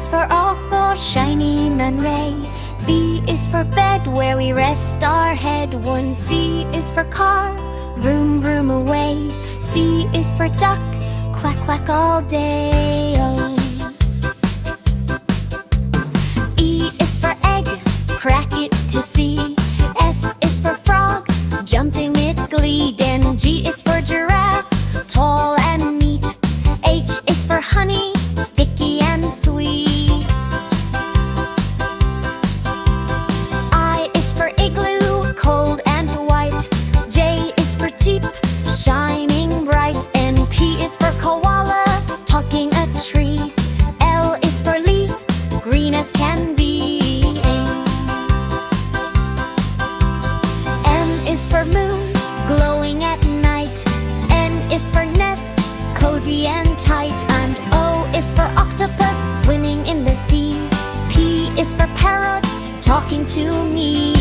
is for apple, shiny non-ray. B is for bed, where we rest our head. 1C is for car, vroom vroom away. D is for duck, quack quack all day. E is for egg, crack it to see. F is for frog, jumping with glee. Then G is for giraffe, tall and neat. H is for honey, sticky and sweet. I is for igloo, cold and white. J is for jeep, shining bright. And P is for koala, talking a tree. L is for leaf, green as can be. M is for moon, glowing at night. N is for nest, cozy and tight. And O is for octopus, swimming in the sea. P is for parrot, talking to me.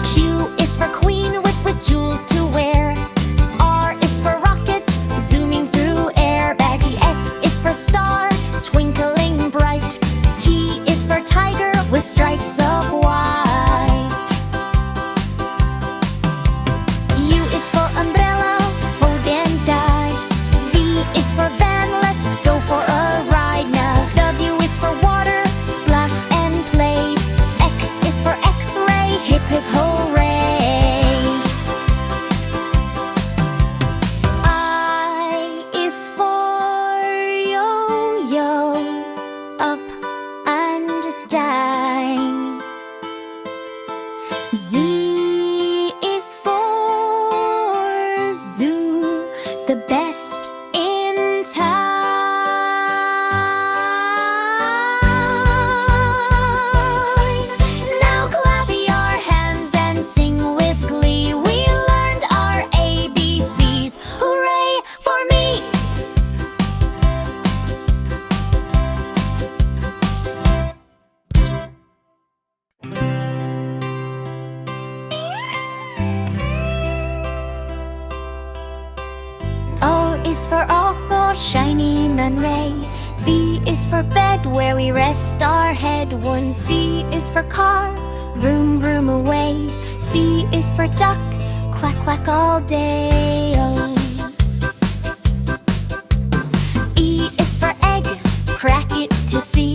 Q is for queen, with jewels to wear. R is for rocket, zooming through air. Baggy. S is for star, twinkling bright. T is for tiger, with stripes of white. U is for umbrella, hold and dash. V is for van, let's go for a ride now. W is for water, splash and play. X is for X-ray, hip hip hooray. I is for yo-yo, up and down. Z is for zoo, the best in town. Now clap your hands and sing with glee. We learned our ABCs. Hooray for me! O is for apple, shiny non-ray. B is for bed, where we rest our head. 1C is for car, vroom vroom away. D is for duck, quack quack all day. E is for egg, crack it to see.